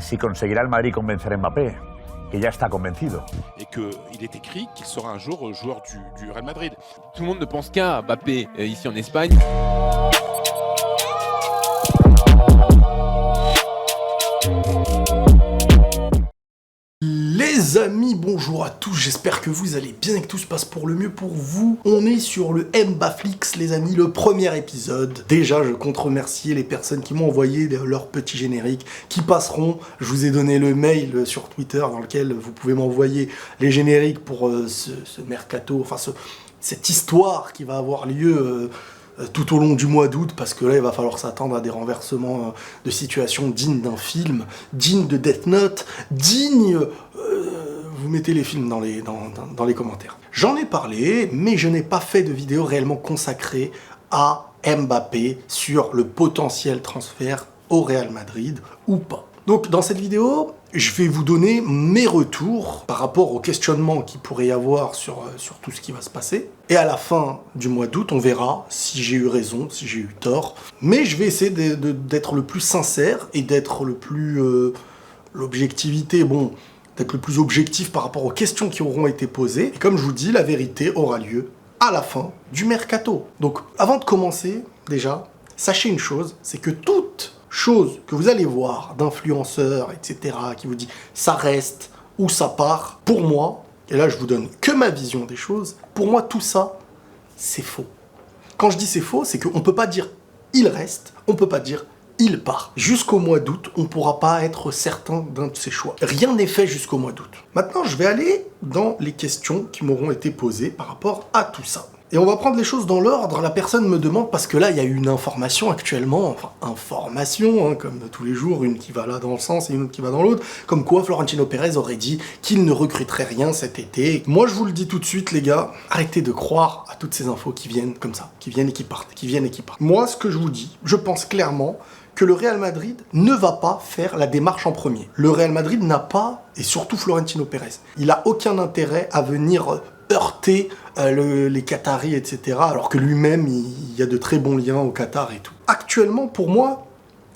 si conseguirá el Madrid convencer a Mbappé, que ya está convencido. Et qu'il est écrit qu'il sera un jour joueur du Real Madrid. Tout le monde ne pense qu'à Mbappé ici en Espagne. Les amis, bonjour à tous, j'espère que vous allez bien et que tout se passe pour le mieux pour vous. On est sur le Mbaflix, les amis, le premier épisode. Déjà, je compte remercier les personnes qui m'ont envoyé leur petit générique, qui passeront. Je vous ai donné le mail sur Twitter dans lequel vous pouvez m'envoyer les génériques pour ce mercato, enfin cette histoire qui va avoir lieu tout au long du mois d'août, parce que là, il va falloir s'attendre à des renversements de situation dignes d'un film, dignes de Death Note, dignes... vous mettez les films dans les commentaires. J'en ai parlé, mais je n'ai pas fait de vidéo réellement consacrée à Mbappé sur le potentiel transfert au Real Madrid ou pas. Donc, dans cette vidéo, je vais vous donner mes retours par rapport aux questionnements qu'il pourrait y avoir sur tout ce qui va se passer. Et à la fin du mois d'août, on verra si j'ai eu raison, si j'ai eu tort. Mais je vais essayer d'être le plus sincère et d'être le plus... l'objectivité, bon, d'être le plus objectif par rapport aux questions qui auront été posées. Et comme je vous dis, la vérité aura lieu à la fin du mercato. Donc, avant de commencer, déjà, sachez une chose, c'est que toute chose que vous allez voir d'influenceurs, etc., qui vous dit ça reste ou ça part, pour moi, et là je vous donne que ma vision des choses, pour moi tout ça, c'est faux. Quand je dis c'est faux, c'est qu'on peut pas dire il reste, on peut pas dire il part. Jusqu'au mois d'août, on ne pourra pas être certain d'un de ses choix. Rien n'est fait jusqu'au mois d'août. Maintenant, je vais aller dans les questions qui m'auront été posées par rapport à tout ça. Et on va prendre les choses dans l'ordre. La personne me demande, parce que là, il y a une information actuellement, enfin, information, hein, comme tous les jours, une qui va là dans le sens et une autre qui va dans l'autre, comme quoi Florentino Pérez aurait dit qu'il ne recruterait rien cet été. Moi, je vous le dis tout de suite, les gars, arrêtez de croire à toutes ces infos qui viennent comme ça, qui viennent et qui partent, qui viennent et qui partent. Moi, ce que je vous dis, je pense clairement que le Real Madrid ne va pas faire la démarche en premier. Le Real Madrid n'a pas, et surtout Florentino Pérez, il n'a aucun intérêt à venir heurter les Qataris, etc. Alors que lui-même, il y a de très bons liens au Qatar et tout. Actuellement, pour moi,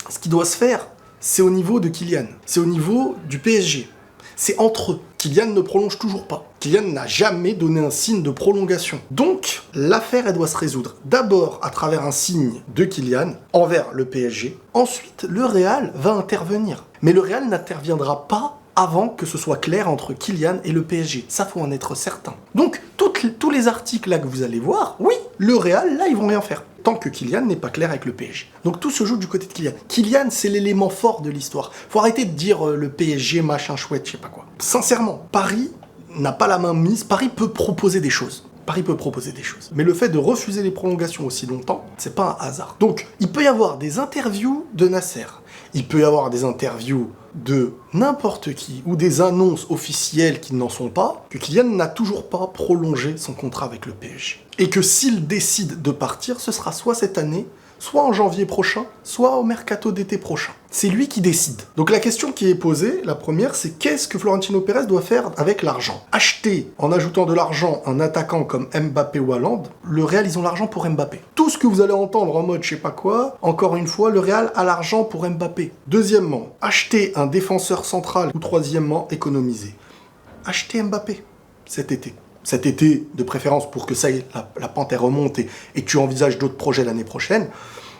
ce qui doit se faire, c'est au niveau de Kylian. C'est au niveau du PSG. C'est entre eux. Kylian ne prolonge toujours pas. Kylian n'a jamais donné un signe de prolongation. Donc, l'affaire, elle doit se résoudre d'abord à travers un signe de Kylian envers le PSG. Ensuite, le Real va intervenir. Mais le Real n'interviendra pas avant que ce soit clair entre Kylian et le PSG. Ça, faut en être certain. Donc, tous les articles là que vous allez voir, oui, le Real, là, ils vont rien faire. Tant que Kylian n'est pas clair avec le PSG. Donc tout se joue du côté de Kylian. Kylian, c'est l'élément fort de l'histoire. Faut arrêter de dire le PSG, machin chouette, je sais pas quoi. Sincèrement, Paris n'a pas la main mise. Paris peut proposer des choses. Paris peut proposer des choses. Mais le fait de refuser les prolongations aussi longtemps, c'est pas un hasard. Donc, il peut y avoir des interviews de Nasser. Il peut y avoir des interviews de n'importe qui, ou des annonces officielles qui n'en sont pas, que Kylian n'a toujours pas prolongé son contrat avec le PSG. Et que s'il décide de partir, ce sera soit cette année, soit en janvier prochain, soit au mercato d'été prochain. C'est lui qui décide. Donc la question qui est posée, la première, c'est qu'est-ce que Florentino Pérez doit faire avec l'argent? Acheter, en ajoutant de l'argent, un attaquant comme Mbappé ou Haaland, le Real, ils ont l'argent pour Mbappé. Tout ce que vous allez entendre en mode je sais pas quoi, encore une fois, le Real a l'argent pour Mbappé. Deuxièmement, acheter un défenseur central, ou troisièmement, économiser. Acheter Mbappé cet été. Cet été, de préférence, pour que ça y est, la pente elle remonte et tu envisages d'autres projets l'année prochaine.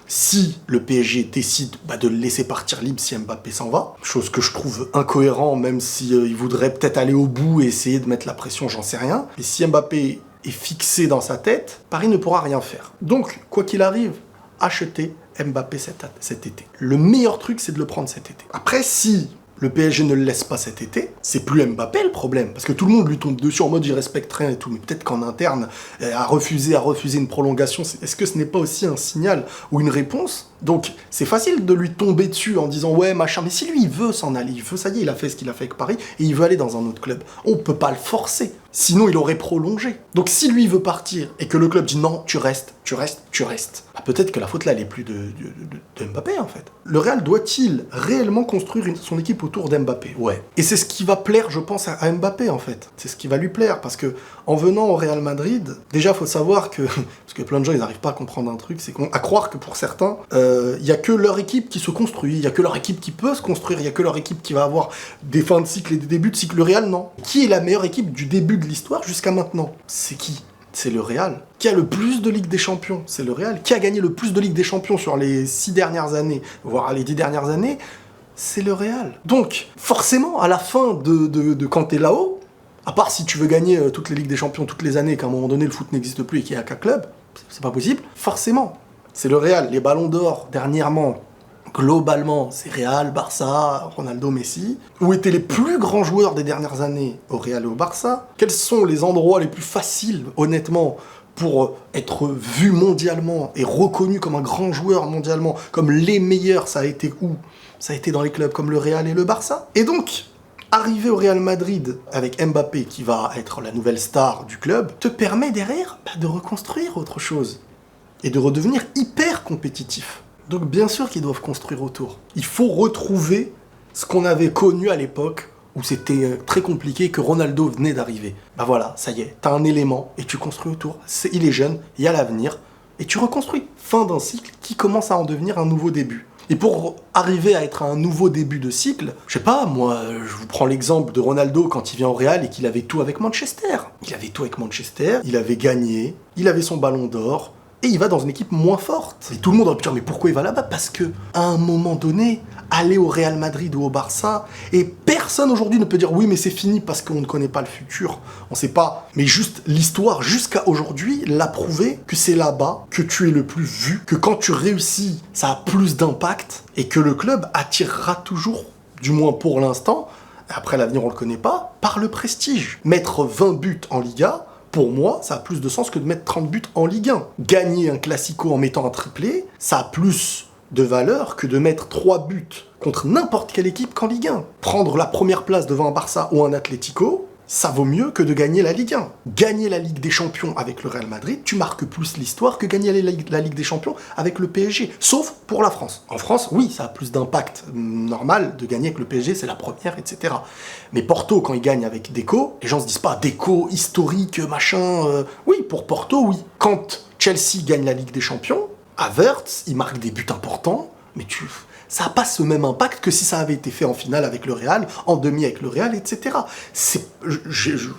Si le PSG décide de le laisser partir libre si Mbappé s'en va, chose que je trouve incohérent, même si il voudrait peut-être aller au bout et essayer de mettre la pression, j'en sais rien. Et si Mbappé est fixé dans sa tête, Paris ne pourra rien faire. Donc, quoi qu'il arrive, acheter Mbappé cet été. Le meilleur truc, c'est de le prendre cet été. Après, si le PSG ne le laisse pas cet été, c'est plus Mbappé le problème, parce que tout le monde lui tombe dessus en mode il respecte rien et tout, mais peut-être qu'en interne, à refuser une prolongation, est-ce que ce n'est pas aussi un signal ou une réponse? Donc c'est facile de lui tomber dessus en disant ouais machin, mais si lui il veut s'en aller, il veut, ça y est, il a fait ce qu'il a fait avec Paris, et il veut aller dans un autre club. On peut pas le forcer. Sinon, il aurait prolongé. Donc si lui veut partir et que le club dit non, tu restes, bah, peut-être que la faute là, elle est plus de Mbappé en fait. Le Real doit-il réellement construire son équipe autour d'Mbappé? Ouais. Et c'est ce qui va plaire, je pense, à Mbappé en fait. C'est ce qui va lui plaire parce que en venant au Real Madrid, déjà, faut savoir que parce que plein de gens, ils n'arrivent pas à comprendre un truc, c'est à croire que pour certains, il y a que leur équipe qui se construit, il y a que leur équipe qui peut se construire, il y a que leur équipe qui va avoir des fins de cycle et des débuts de cycle. Le Real, non. Qui est la meilleure équipe du début de l'histoire jusqu'à maintenant? C'est qui? C'est le Real. Qui a le plus de Ligue des Champions? C'est le Real. Qui a gagné le plus de Ligue des Champions sur les 6 dernières années, voire les 10 dernières années? C'est le Real. Donc, forcément, à la fin de quand t'es là-haut, à part si tu veux gagner toutes les Ligues des Champions toutes les années, qu'à un moment donné le foot n'existe plus et qu'il n'y a qu'un club, c'est pas possible. Forcément, c'est le Real. Les ballons d'or, dernièrement, globalement, c'est Real, Barça, Ronaldo, Messi. Où étaient les plus grands joueurs des dernières années au Real et au Barça? Quels sont les endroits les plus faciles, honnêtement, pour être vu mondialement et reconnu comme un grand joueur mondialement, comme les meilleurs? Ça a été où? Ça a été dans les clubs comme le Real et le Barça. Et donc, arriver au Real Madrid avec Mbappé, qui va être la nouvelle star du club, te permet derrière de reconstruire autre chose et de redevenir hyper compétitif. Donc bien sûr qu'ils doivent construire autour. Il faut retrouver ce qu'on avait connu à l'époque où c'était très compliqué, que Ronaldo venait d'arriver. Bah voilà, ça y est, t'as un élément et tu construis autour. Il est jeune, il y a l'avenir, et tu reconstruis. Fin d'un cycle qui commence à en devenir un nouveau début. Et pour arriver à être un nouveau début de cycle, je sais pas, moi, je vous prends l'exemple de Ronaldo quand il vient au Real et qu'il avait tout avec Manchester. Il avait tout avec Manchester, il avait gagné, il avait son ballon d'or, et il va dans une équipe moins forte. Et tout le monde aurait pu dire, mais pourquoi il va là-bas? Parce que, à un moment donné, aller au Real Madrid ou au Barça, et personne aujourd'hui ne peut dire, oui, mais c'est fini parce qu'on ne connaît pas le futur. On sait pas. Mais juste l'histoire, jusqu'à aujourd'hui, l'a prouvé que c'est là-bas que tu es le plus vu, que quand tu réussis, ça a plus d'impact, et que le club attirera toujours, du moins pour l'instant, après l'avenir on le connaît pas, par le prestige. Mettre 20 buts en Liga, pour moi, ça a plus de sens que de mettre 30 buts en Ligue 1. Gagner un Classico en mettant un triplé, ça a plus de valeur que de mettre 3 buts contre n'importe quelle équipe qu'en Ligue 1. Prendre la première place devant un Barça ou un Atlético, ça vaut mieux que de gagner la Ligue 1. Gagner la Ligue des Champions avec le Real Madrid, tu marques plus l'histoire que gagner la Ligue des Champions avec le PSG. Sauf pour la France. En France, oui, ça a plus d'impact normal de gagner avec le PSG, c'est la première, etc. Mais Porto, quand il gagne avec Deco, les gens se disent pas Deco, historique, machin... Oui, pour Porto, oui. Quand Chelsea gagne la Ligue des Champions, Havertz, il marque des buts importants, mais ça n'a pas ce même impact que si ça avait été fait en finale avec le Real, en demi avec le Real, etc.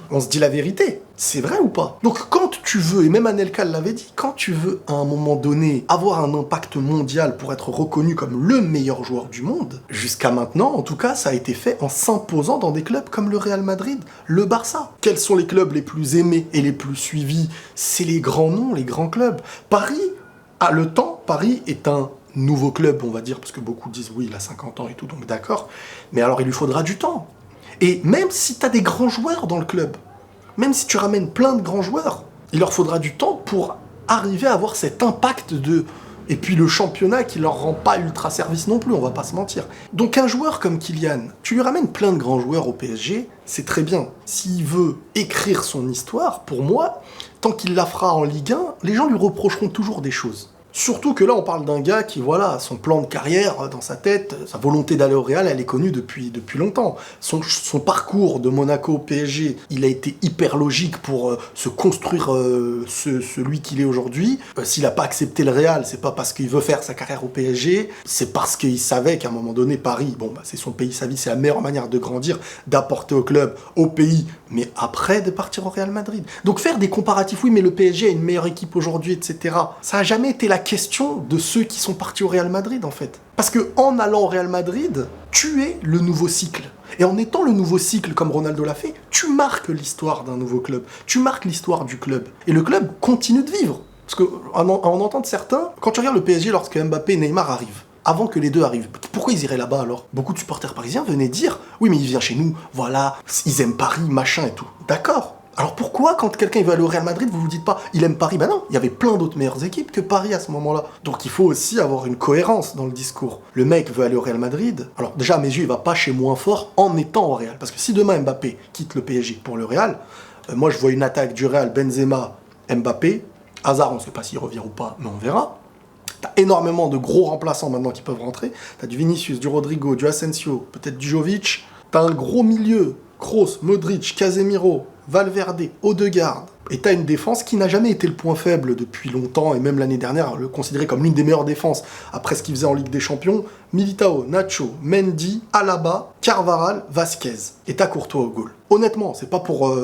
On se dit la vérité. C'est vrai ou pas? Donc quand tu veux, et même Anelka l'avait dit, quand tu veux à un moment donné avoir un impact mondial pour être reconnu comme le meilleur joueur du monde, jusqu'à maintenant, en tout cas, ça a été fait en s'imposant dans des clubs comme le Real Madrid, le Barça. Quels sont les clubs les plus aimés et les plus suivis? C'est les grands noms, les grands clubs. Paris a le temps, Paris est un nouveau club, on va dire, parce que beaucoup disent oui, il a 50 ans et tout, donc d'accord. Mais alors, il lui faudra du temps. Et même si tu as des grands joueurs dans le club, même si tu ramènes plein de grands joueurs, il leur faudra du temps pour arriver à avoir cet impact de... Et puis le championnat qui leur rend pas ultra service non plus, on va pas se mentir. Donc un joueur comme Kylian, tu lui ramènes plein de grands joueurs au PSG, c'est très bien. S'il veut écrire son histoire, pour moi, tant qu'il la fera en Ligue 1, les gens lui reprocheront toujours des choses. Surtout que là, on parle d'un gars qui, voilà, son plan de carrière dans sa tête, sa volonté d'aller au Real, elle est connue depuis longtemps. Son parcours de Monaco au PSG, il a été hyper logique pour se construire celui qu'il est aujourd'hui. S'il n'a pas accepté le Real, c'est pas parce qu'il veut faire sa carrière au PSG, c'est parce qu'il savait qu'à un moment donné, Paris, bon, bah, c'est son pays, sa vie, c'est la meilleure manière de grandir, d'apporter au club, au pays, mais après de partir au Real Madrid. Donc faire des comparatifs, oui, mais le PSG a une meilleure équipe aujourd'hui, etc. Ça n'a jamais été la question de ceux qui sont partis au Real Madrid, en fait. Parce que en allant au Real Madrid, tu es le nouveau cycle. Et en étant le nouveau cycle, comme Ronaldo l'a fait, tu marques l'histoire d'un nouveau club. Tu marques l'histoire du club. Et le club continue de vivre. Parce que, en entendant certains, quand tu regardes le PSG lorsque Mbappé et Neymar arrivent, avant que les deux arrivent, pourquoi ils iraient là-bas alors? Beaucoup de supporters parisiens venaient dire « Oui, mais il vient chez nous, voilà, ils aiment Paris, machin et tout. » D'accord. Alors pourquoi, quand quelqu'un veut aller au Real Madrid, vous vous dites pas « Il aime Paris ». Ben non, il y avait plein d'autres meilleures équipes que Paris à ce moment-là. Donc il faut aussi avoir une cohérence dans le discours. Le mec veut aller au Real Madrid, alors déjà à mes yeux, il va pas chez moins fort en étant au Real. Parce que si demain Mbappé quitte le PSG pour le Real, Moi, je vois une attaque du Real, Benzema, Mbappé. Hazard, on ne sait pas s'il revient ou pas, mais on verra. T'as énormément de gros remplaçants maintenant qui peuvent rentrer. T'as du Vinicius, du Rodrigo, du Asensio, peut-être du Jovic. T'as un gros milieu, Kroos, Modric, Casemiro, Valverde, Odegaard. Et t'as une défense qui n'a jamais été le point faible depuis longtemps, et même l'année dernière, le considéré comme l'une des meilleures défenses après ce qu'il faisait en Ligue des Champions. Militao, Nacho, Mendy, Alaba, Carvajal, Vasquez. Et t'as Courtois au goal. Honnêtement, c'est pas pour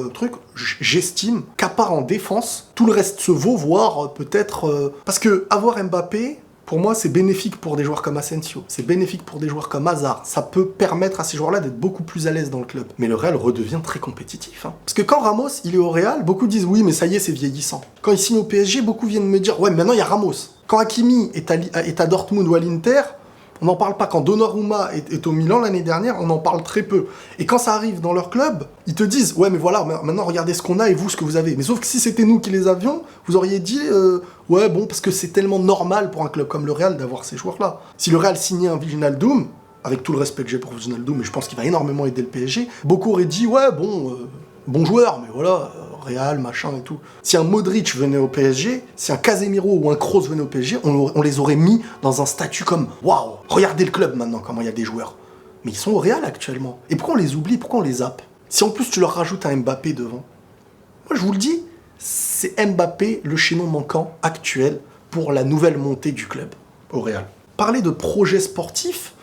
j'estime qu'à part en défense, tout le reste se vaut, voire peut-être... Parce que avoir Mbappé... Pour moi, c'est bénéfique pour des joueurs comme Asensio, c'est bénéfique pour des joueurs comme Hazard. Ça peut permettre à ces joueurs-là d'être beaucoup plus à l'aise dans le club. Mais le Real redevient très compétitif. Parce que quand Ramos, il est au Real, beaucoup disent oui, mais ça y est, c'est vieillissant. Quand il signe au PSG, beaucoup viennent me dire ouais, mais maintenant il y a Ramos. Quand Hakimi est à Dortmund ou à l'Inter, on n'en parle pas. Quand Donnarumma est au Milan l'année dernière, on en parle très peu. Et quand ça arrive dans leur club, ils te disent ouais, mais voilà, maintenant regardez ce qu'on a et vous ce que vous avez. Mais sauf que si c'était nous qui les avions, vous auriez dit ouais, bon, parce que c'est tellement normal pour un club comme le Real d'avoir ces joueurs-là. Si le Real signait un Wijnaldum, avec tout le respect que j'ai pour Wijnaldum, mais je pense qu'il va énormément aider le PSG, beaucoup auraient dit ouais, bon joueur, mais voilà. Real, machin et tout. Si un Modric venait au PSG, si un Casemiro ou un Kroos venait au PSG, on les aurait mis dans un statut comme waouh, regardez le club maintenant, comment il y a des joueurs. Mais ils sont au Real actuellement. Et pourquoi on les oublie, pourquoi on les zappe? Si en plus tu leur rajoutes un Mbappé devant, moi je vous le dis, c'est Mbappé le chaînon manquant actuel pour la nouvelle montée du club au Real. Parler de projet sportif,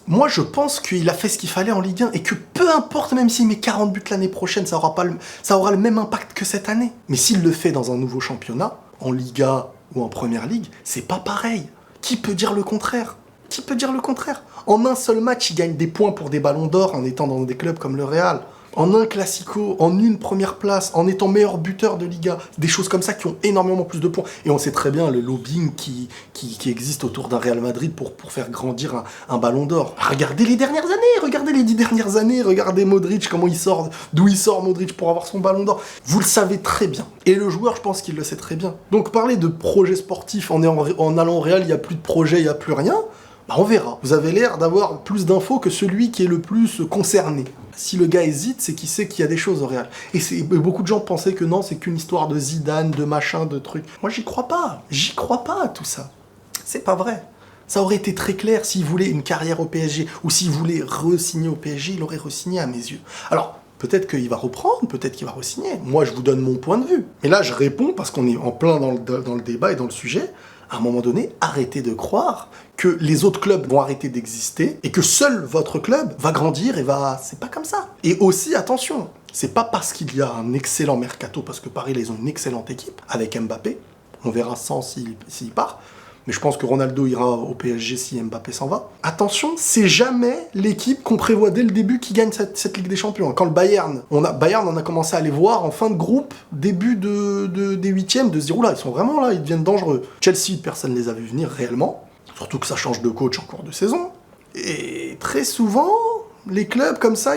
moi, je pense qu'il a fait ce qu'il fallait en Ligue 1 et que peu importe, même s'il met 40 buts l'année prochaine, ça aura le même impact que cette année. Mais s'il le fait dans un nouveau championnat, en Liga ou en Première Ligue, c'est pas pareil. Qui peut dire le contraire? Qui peut dire le contraire? En un seul match, il gagne des points pour des ballons d'or en étant dans des clubs comme le Real. En un classico, en une première place, en étant meilleur buteur de Liga, des choses comme ça qui ont énormément plus de points. Et on sait très bien le lobbying qui existe autour d'un Real Madrid pour faire grandir un ballon d'or. Regardez les dernières années, regardez les 10 dernières années, regardez Modric, d'où il sort Modric pour avoir son ballon d'or. Vous le savez très bien. Et le joueur, je pense qu'il le sait très bien. Donc parler de projet sportif en allant au Real, il n'y a plus de projet, il n'y a plus rien. Bah on verra. Vous avez l'air d'avoir plus d'infos que celui qui est le plus concerné. Si le gars hésite, c'est qu'il sait qu'il y a des choses au Real. Et beaucoup de gens pensaient que non, c'est qu'une histoire de Zidane, de machin, de trucs. Moi, j'y crois pas. J'y crois pas à tout ça. C'est pas vrai. Ça aurait été très clair s'il voulait une carrière au PSG ou s'il voulait re-signer au PSG, il aurait re-signé à mes yeux. Alors, peut-être qu'il va reprendre, peut-être qu'il va re-signer. Moi, je vous donne mon point de vue. Et là, je réponds parce qu'on est en plein dans le débat et dans le sujet. À un moment donné, arrêtez de croire que les autres clubs vont arrêter d'exister et que seul votre club va grandir et va... C'est pas comme ça. Et aussi, attention, c'est pas parce qu'il y a un excellent mercato, parce que Paris, là, ils ont une excellente équipe avec Mbappé. On verra sans s'il part. Mais je pense que Ronaldo ira au PSG si Mbappé s'en va. Attention, c'est jamais l'équipe qu'on prévoit dès le début qui gagne cette Ligue des Champions. Quand le Bayern, on a commencé à les voir en fin de groupe, début des huitièmes, de se dire, oula, ils sont vraiment là, ils deviennent dangereux. Chelsea, personne ne les a vus venir réellement. Surtout que ça change de coach en cours de saison. Et très souvent, les clubs comme ça,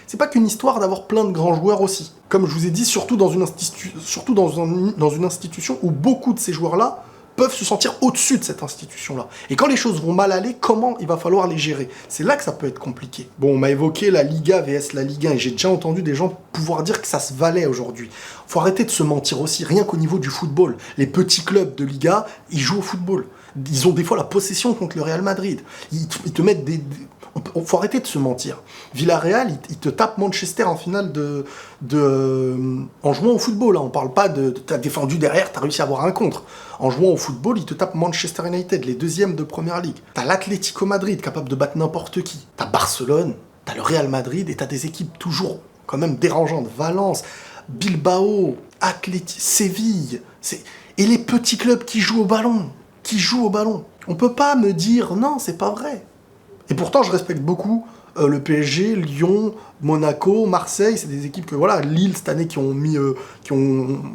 c'est pas qu'une histoire d'avoir plein de grands joueurs aussi. Comme je vous ai dit, surtout dans une institution où beaucoup de ces joueurs-là peuvent se sentir au-dessus de cette institution-là. Et quand les choses vont mal aller, comment il va falloir les gérer? C'est là que ça peut être compliqué. Bon, on m'a évoqué la Liga vs la Ligue 1, et j'ai déjà entendu des gens pouvoir dire que ça se valait aujourd'hui. Faut arrêter de se mentir aussi, rien qu'au niveau du football. Les petits clubs de Liga, ils jouent au football. Ils ont des fois la possession contre le Real Madrid. Ils te mettent faut arrêter de se mentir. Villarreal, il te tape Manchester en finale en jouant au football. Hein. On parle pas de t'as défendu derrière, t'as réussi à avoir un contre. En jouant au football, il te tape Manchester United, les deuxièmes de Première Ligue. T'as l'Atlético Madrid, capable de battre n'importe qui. T'as Barcelone, t'as le Real Madrid, et t'as des équipes toujours quand même dérangeantes. Valence, Bilbao, Séville. Et les petits clubs qui jouent au ballon. On peut pas me dire non, c'est pas vrai. Et pourtant, je respecte beaucoup le PSG, Lyon, Monaco, Marseille. C'est des équipes que, voilà, Lille, cette année, qui ont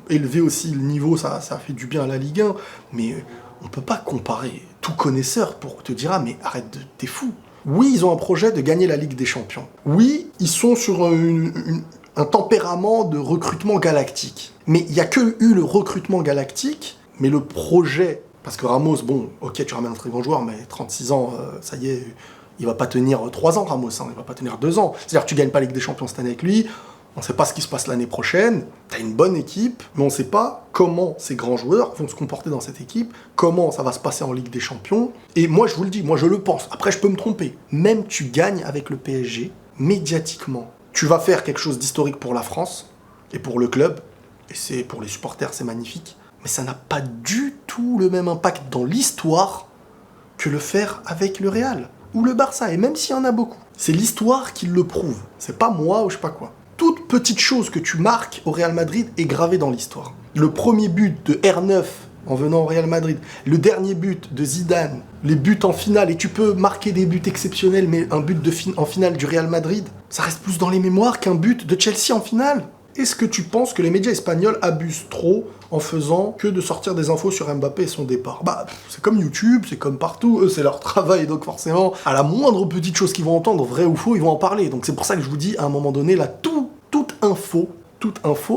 élevé aussi le niveau. Ça a fait du bien à la Ligue 1. Mais on peut pas comparer. Tout connaisseur pour te dire, ah, mais arrête, t'es fou. Oui, ils ont un projet de gagner la Ligue des Champions. Oui, ils sont sur un tempérament de recrutement galactique. Mais il n'y a que eu le recrutement galactique, mais le projet... Parce que Ramos, bon, ok, tu ramènes un très bon joueur, mais 36 ans, ça y est, il va pas tenir 3 ans, Ramos, hein, il va pas tenir 2 ans. C'est-à-dire que tu gagnes pas la Ligue des Champions cette année avec lui, On ne sait pas ce qui se passe l'année prochaine. T'as une bonne équipe, mais on ne sait pas comment ces grands joueurs vont se comporter dans cette équipe, comment ça va se passer en Ligue des Champions. Et moi, je vous le dis, moi je le pense. Après, je peux me tromper. Même tu gagnes avec le PSG, médiatiquement, tu vas faire quelque chose d'historique pour la France et pour le club. Et c'est pour les supporters, c'est magnifique. Mais ça n'a pas du tout le même impact dans l'histoire que le faire avec le Real ou le Barça, et même s'il y en a beaucoup. C'est l'histoire qui le prouve, c'est pas moi ou je sais pas quoi. Toute petite chose que tu marques au Real Madrid est gravée dans l'histoire. Le premier but de R9 en venant au Real Madrid, le dernier but de Zidane, les buts en finale, et tu peux marquer des buts exceptionnels, mais un but en finale du Real Madrid, ça reste plus dans les mémoires qu'un but de Chelsea en finale. Est-ce que tu penses que les médias espagnols abusent trop en faisant que de sortir des infos sur Mbappé et son départ? Bah, c'est comme YouTube, c'est comme partout, eux c'est leur travail, donc forcément, à la moindre petite chose qu'ils vont entendre, vrai ou faux, ils vont en parler. Donc c'est pour ça que je vous dis, à un moment donné, là, toute info,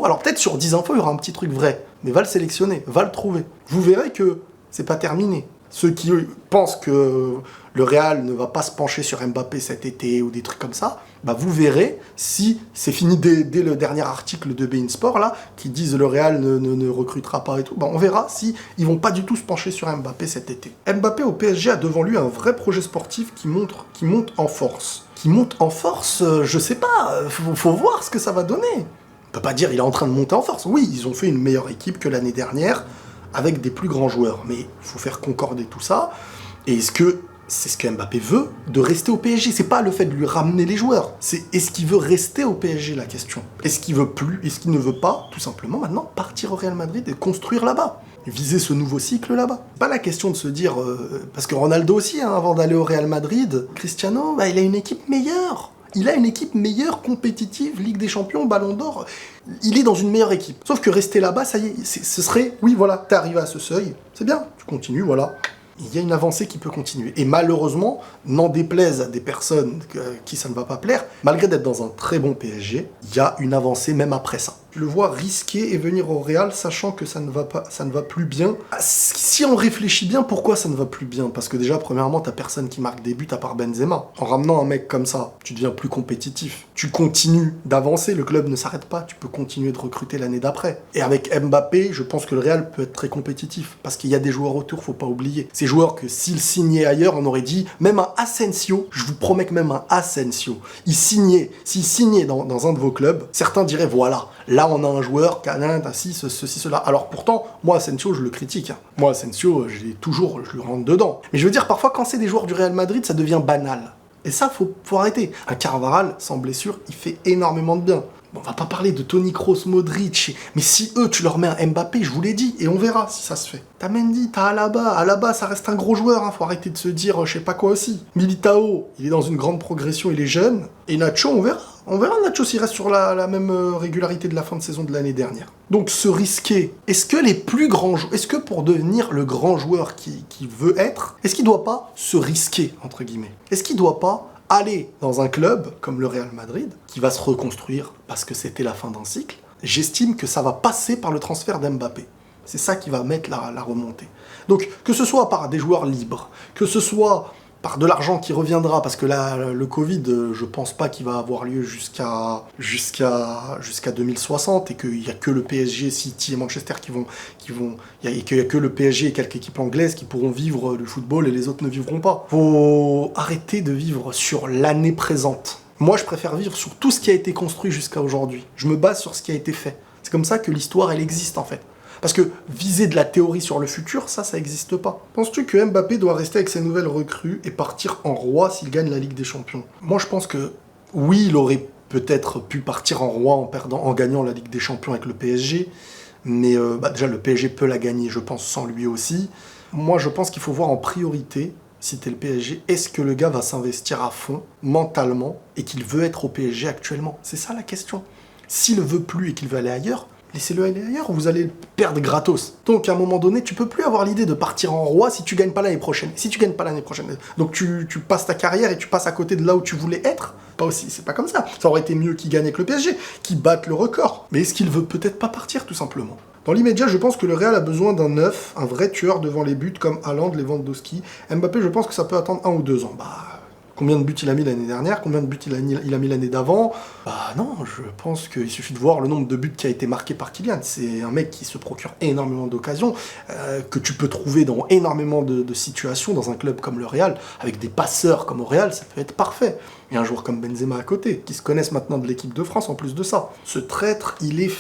alors peut-être sur 10 infos, il y aura un petit truc vrai, mais va le sélectionner, va le trouver. Vous verrez que c'est pas terminé. Ceux qui pensent que le Real ne va pas se pencher sur Mbappé cet été ou des trucs comme ça, bah vous verrez si c'est fini dès le dernier article de beIN Sport là, qui disent le Real ne recrutera pas et tout, bah on verra si ils vont pas du tout se pencher sur Mbappé cet été. Mbappé au PSG a devant lui un vrai projet sportif qui monte en force. Qui monte en force, je sais pas, faut voir ce que ça va donner. On peut pas dire il est en train de monter en force. Oui, ils ont fait une meilleure équipe que l'année dernière, avec des plus grands joueurs. Mais il faut faire concorder tout ça. Et est-ce que c'est ce que Mbappé veut, de rester au PSG? C'est pas le fait de lui ramener les joueurs. C'est est-ce qu'il veut rester au PSG, la question. Est-ce qu'il veut plus, est-ce qu'il ne veut pas, tout simplement, maintenant, partir au Real Madrid et construire là-bas? Viser ce nouveau cycle là-bas. Pas la question de se dire... parce que Ronaldo aussi, hein, avant d'aller au Real Madrid, Cristiano, bah, il a une équipe meilleure. Il a une équipe meilleure, compétitive, Ligue des Champions, Ballon d'Or. Il est dans une meilleure équipe. Sauf que rester là-bas, ça y est, ce serait... Oui, voilà, t'es arrivé à ce seuil, c'est bien, tu continues, voilà. Il y a une avancée qui peut continuer. Et malheureusement, n'en déplaise à des personnes qui ça ne va pas plaire, malgré d'être dans un très bon PSG, il y a une avancée même après ça. Je le vois risquer et venir au Real, sachant que ça ne va plus bien. Si on réfléchit bien, pourquoi ça ne va plus bien? Parce que déjà, premièrement, t'as personne qui marque des buts à part Benzema. En ramenant un mec comme ça, tu deviens plus compétitif. Tu continues d'avancer, le club ne s'arrête pas, tu peux continuer de recruter l'année d'après. Et avec Mbappé, je pense que le Real peut être très compétitif, parce qu'il y a des joueurs autour, faut pas oublier. Ces joueurs que s'ils signaient ailleurs, on aurait dit, même un Asensio, je vous promets que même un Asensio, s'il signait dans un de vos clubs, certains diraient, voilà, là on a un joueur qui a ceci, cela. Alors pourtant, moi Asensio, je le critique. Moi Asensio, je lui rentre dedans. Mais je veux dire, parfois quand c'est des joueurs du Real Madrid, ça devient banal. Et ça, faut arrêter. Un Carvajal, sans blessure, il fait énormément de bien. Bon, on va pas parler de Toni Kroos, Modric, mais si eux, tu leur mets un Mbappé, je vous l'ai dit, et on verra si ça se fait. T'as Mendy, t'as Alaba, ça reste un gros joueur, hein, faut arrêter de se dire je sais pas quoi aussi. Militao, il est dans une grande progression, il est jeune, et Nacho, on verra. On verra Nacho s'il reste sur la même régularité de la fin de saison de l'année dernière. Donc se risquer, est-ce que les plus grands joueurs, est-ce que pour devenir le grand joueur qui veut être, est-ce qu'il doit pas se risquer, entre guillemets? Est-ce qu'il doit pas aller dans un club comme le Real Madrid, qui va se reconstruire parce que c'était la fin d'un cycle? J'estime que ça va passer par le transfert d'Mbappé. C'est ça qui va mettre la remontée. Donc, que ce soit par des joueurs libres, que ce soit par de l'argent qui reviendra, parce que là, le Covid, je pense pas qu'il va avoir lieu jusqu'à 2060, et qu'il n'y a que le PSG, City et Manchester et qu'il n'y a que le PSG et quelques équipes anglaises qui pourront vivre le football et les autres ne vivront pas. Faut arrêter de vivre sur l'année présente. Moi, je préfère vivre sur tout ce qui a été construit jusqu'à aujourd'hui. Je me base sur ce qui a été fait. C'est comme ça que l'histoire, elle existe, en fait. Parce que viser de la théorie sur le futur, ça n'existe pas. Penses-tu que Mbappé doit rester avec ses nouvelles recrues et partir en roi s'il gagne la Ligue des Champions? Moi, je pense que oui, il aurait peut-être pu partir en roi en gagnant la Ligue des Champions avec le PSG, mais déjà, le PSG peut la gagner, je pense, sans lui aussi. Moi, je pense qu'il faut voir en priorité, si t'es le PSG, est-ce que le gars va s'investir à fond, mentalement, et qu'il veut être au PSG actuellement? C'est ça la question. S'il ne veut plus et qu'il veut aller ailleurs, laissez-le aller ailleurs, vous allez le perdre gratos. Donc à un moment donné, tu peux plus avoir l'idée de partir en roi si tu gagnes pas l'année prochaine. Si tu gagnes pas l'année prochaine, donc tu passes ta carrière et tu passes à côté de là où tu voulais être. Pas aussi, c'est pas comme ça. Ça aurait été mieux qu'il gagne avec le PSG, qu'il batte le record. Mais est-ce qu'il veut peut-être pas partir tout simplement? Dans l'immédiat, je pense que le Real a besoin d'un neuf, un vrai tueur devant les buts comme Haaland, Lewandowski. Mbappé, je pense que ça peut attendre 1 ou 2 ans. Bah, Combien de buts il a mis l'année dernière? Combien de buts il a mis l'année d'avant? Bah non, je pense qu'il suffit de voir le nombre de buts qui a été marqué par Kylian. C'est un mec qui se procure énormément d'occasions, que tu peux trouver dans énormément de situations dans un club comme le Real, avec des passeurs comme au Real, ça peut être parfait. Et un joueur comme Benzema à côté, qui se connaissent maintenant de l'équipe de France en plus de ça. Ce traître, il est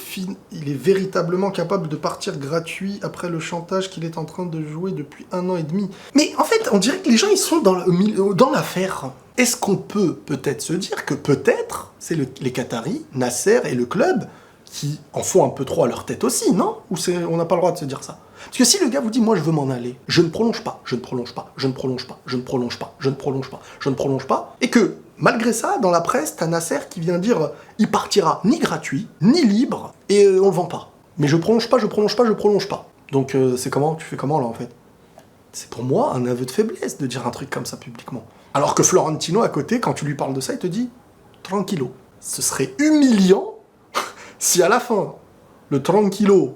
véritablement capable de partir gratuit après le chantage qu'il est en train de jouer depuis 1 an et demi. Mais en fait, on dirait que les gens, ils sont dans l'affaire. Est-ce qu'on peut peut-être se dire que peut-être, c'est les Qataris, Nasser et le club, qui en font un peu trop à leur tête aussi, non? Ou on n'a pas le droit de se dire ça? Parce que si le gars vous dit, moi je veux m'en aller, je ne prolonge pas, je ne prolonge pas, je ne prolonge pas, je ne prolonge pas, je ne prolonge pas, je ne prolonge pas, et que, malgré ça, dans la presse, t'as Nasser qui vient dire, il partira ni gratuit, ni libre, et on le vend pas. Mais je prolonge pas, je prolonge pas, je prolonge pas. Donc c'est comment? Tu fais comment là en fait? C'est pour moi un aveu de faiblesse de dire un truc comme ça publiquement. Alors que Florentino à côté, quand tu lui parles de ça, il te dit, tranquillo. Ce serait humiliant si à la fin, le tranquillo,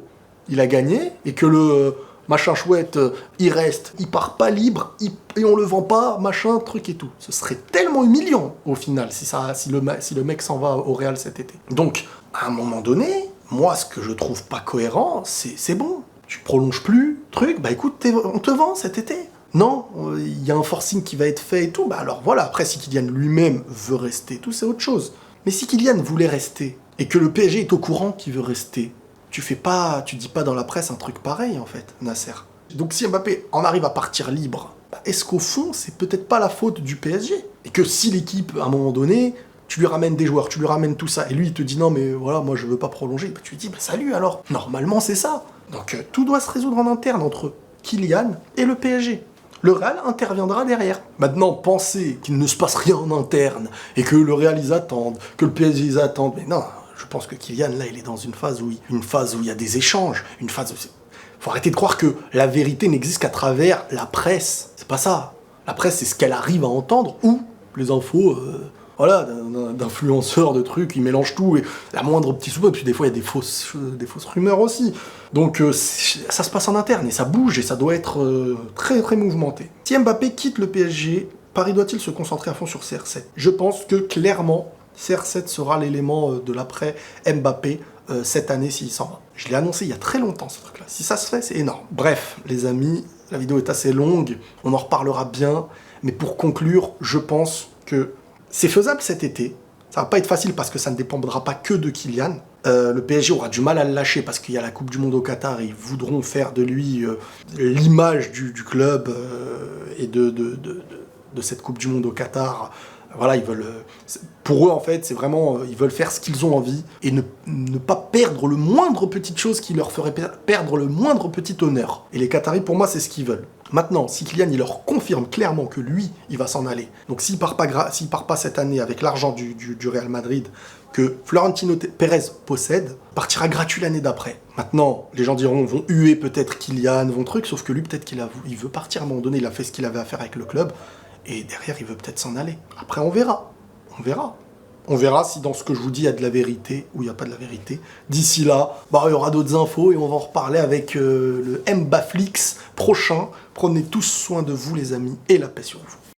il a gagné, et que le machin chouette, il reste, il part pas libre, et on le vend pas, machin, truc et tout. Ce serait tellement humiliant, au final, si le mec s'en va au Real cet été. Donc, à un moment donné, moi, ce que je trouve pas cohérent, c'est bon. Tu prolonges plus, truc, bah écoute, on te vend cet été. Non, il y a un forcing qui va être fait et tout, bah alors voilà, après, si Kylian lui-même veut rester, tout, c'est autre chose. Mais si Kylian voulait rester, et que le PSG est au courant qu'il veut rester, tu dis pas dans la presse un truc pareil, en fait, Nasser. Donc si Mbappé en arrive à partir libre, bah, est-ce qu'au fond, c'est peut-être pas la faute du PSG? Et que si l'équipe, à un moment donné, tu lui ramènes des joueurs, tu lui ramènes tout ça, et lui, il te dit non, mais voilà, moi, je veux pas prolonger, bah, tu lui dis, bah, salut alors. Normalement, c'est ça. Donc tout doit se résoudre en interne entre Kylian et le PSG. Le Real interviendra derrière. Maintenant, penser qu'il ne se passe rien en interne, et que le Real, ils attendent, que le PSG, ils attendent, mais non, je pense que Kylian, là, il est dans une phase où il y a des échanges, une phase où faut arrêter de croire que la vérité n'existe qu'à travers la presse. C'est pas ça. La presse, c'est ce qu'elle arrive à entendre, ou les infos, voilà, d'influenceurs, de trucs, ils mélangent tout, et la moindre petit sous, et puis des fois, il y a des fausses rumeurs aussi. Donc, ça se passe en interne, et ça bouge, et ça doit être très, très mouvementé. Si Mbappé quitte le PSG, Paris doit-il se concentrer à fond sur CR7? Je pense que, clairement, CR7 sera l'élément de l'après Mbappé cette année s'il s'en va. Je l'ai annoncé il y a très longtemps ce truc-là. Si ça se fait, c'est énorme. Bref, les amis, la vidéo est assez longue, on en reparlera bien, mais pour conclure, je pense que c'est faisable cet été. Ça va pas être facile parce que ça ne dépendra pas que de Kylian. Le PSG aura du mal à le lâcher parce qu'il y a la Coupe du Monde au Qatar et ils voudront faire de lui l'image du club et de cette Coupe du Monde au Qatar. Voilà, ils veulent. Pour eux, en fait, c'est vraiment. Ils veulent faire ce qu'ils ont envie et ne pas perdre le moindre petite chose qui leur ferait perdre le moindre petit honneur. Et les Qataris, pour moi, c'est ce qu'ils veulent. Maintenant, si Kylian, il leur confirme clairement que lui, il va s'en aller. Donc, s'il part pas cette année avec l'argent du Real Madrid que Florentino Pérez possède, partira gratuit l'année d'après. Maintenant, les gens diront, vont huer peut-être Kylian, vont truc, sauf que lui, peut-être il veut partir à un moment donné, il a fait ce qu'il avait à faire avec le club. Et derrière, il veut peut-être s'en aller. Après, on verra. On verra. On verra si dans ce que je vous dis, il y a de la vérité ou il n'y a pas de la vérité. D'ici là, il y aura d'autres infos et on va en reparler avec le Mbaflix prochain. Prenez tous soin de vous, les amis, et la paix sur vous.